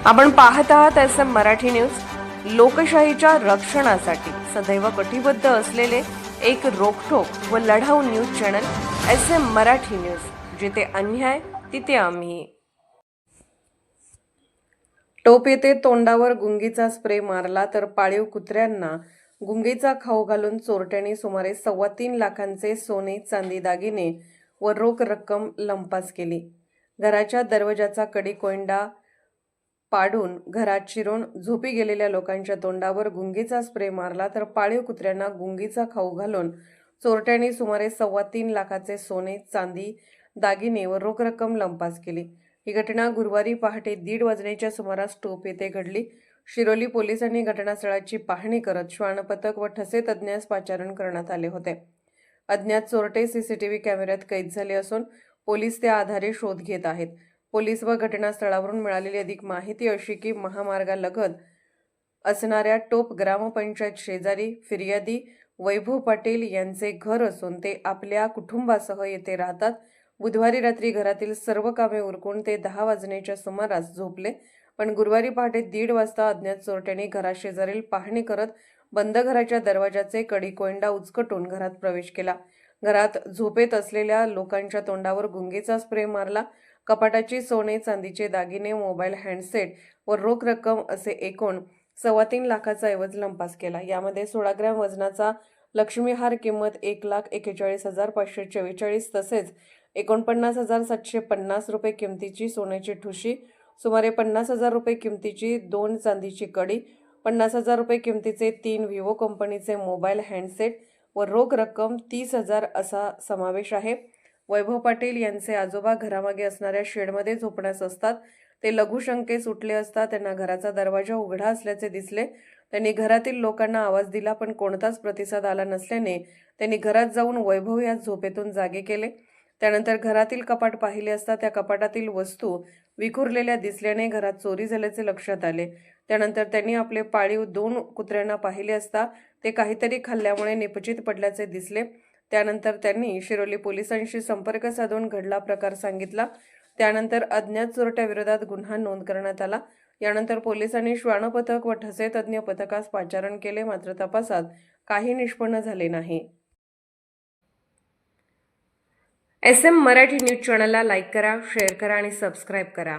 आपण पाहत आहात SM मराठी न्यूज। लोकशाहीच्या रक्षणासाठी सदैव कटिबद्ध असलेले एक रोखठोक व लढाऊ news channel SM Marathi news. जिथे अन्याय तिथे आम्ही। टोप येथे तोंडावर गुंगीचा स्प्रे मारला तर पाळीव कुत्र्यांना गुंगीचा खाऊ घालून चोरट्यांनी सुमारे 3.25 लाखांचे सोने चांदी दागिने व रोख रक्कम लंपास केली। घराच्या दरवाजाचा कडी कोंडा पाडून घरात शिरून झोपी गेलेल्या लोकांच्या तोंडावर गुंगीचा स्प्रे मारला तर पाळीव कुत्र्यांना गुंगीचा खाऊ घालून चोरट्यांनी सुमारे 3.25 लाखाचे सोने चांदी दागिने व रोख रक्कम लंपास केली। ही घटना गुरुवारी पहाटे 1:30 वाजण्याच्या सुमारास टोप येथे घडली। शिरोली पोलिसांनी घटनास्थळाची पाहणी करत श्वानपथक व ठसे तज्ञास पाचारण करण्यात आले होते। अज्ञात चोरटे सीसीटीव्ही कॅमेऱ्यात कैद झाले असून पोलीस त्या आधारे शोध घेत आहेत। पोलीस व घटनास्थळावरून मिळालेली अधिक माहिती अशी की महामार्गालगत असणाऱ्या टोप ग्रामपंचायत शेजारी फिर्यादी वैभव पाटील यांचे घर असून ते आपल्या कुटुंबासह येथे राहतात। बुधवारी रात्री घरातील सर्व कामे उरकून ते 10 वाजण्याच्या सुमारास झोपले, पण गुरुवारी पहाटे 1:30 वाजता अज्ञात चोरट्यांनी घराशेजारील पाहणी करत बंद घराच्या दरवाजाचे कडी कोंडा उचकटून घरात प्रवेश केला। घरात झोपेत असलेल्या लोकांच्या तोंडावर गुंगीचा स्प्रे मारला। कपाटाची सोने चांदीचे दागिने, मोबाईल, हँडसेट व रोख रक्कम असे एकूण 3.25 लाखाचा ऐवज लंपास केला। यामध्ये 16 ग्रॅम वजनाचा लक्ष्मीहार किंमत 1,41,544 तसेच 49,750 रुपये किमतीची सोन्याची ठुशी, सुमारे 50,000 रुपये किमतीची 2 चांदीची कडी, 50,000 रुपये किमतीचे 3 विवो कंपनीचे मोबाईल, हँडसेट व रोख रक्कम 30,000 असा समावेश आहे। वैभव पाटील यांचे आजोबा घरामागे असणाऱ्या शेडमध्ये झोपण्यास असतात। ते लघुशंकेस उठले असता त्यांना घराचा दरवाजा उघडा असल्याचे दिसले। त्यांनी घरातील लोकांना आवाज दिला, पण कोणताच प्रतिसाद आला नसल्याने त्यांनी घरात जाऊन वैभव या झोपेतून जागे केले। त्यानंतर घरातील कपाट पाहिले असता त्या कपाटातील वस्तू विखुरलेल्या दिसल्याने घरात चोरी झाल्याचे लक्षात आले। त्यानंतर त्यांनी आपले पाळीव 2 कुत्र्यांना पाहिले असता ते काहीतरी खाल्ल्यामुळे निपचित पडल्याचे दिसले। त्यानंतर त्यांनी शिरोली पोलिसांशी संपर्क साधून घडला प्रकार सांगितला। त्यानंतर अज्ञात चोरट्याविरोधात गुन्हा नोंद करण्यात आला। यानंतर पोलिसांनी श्वानपथक व ठसे तज्ञ पथकास पाचारण केले, मात्र तपासात काही निष्पन्न झाले नाही। SM मराठी न्यूज चॅनलला लाईक करा, शेअर करा आणि सबस्क्राईब करा।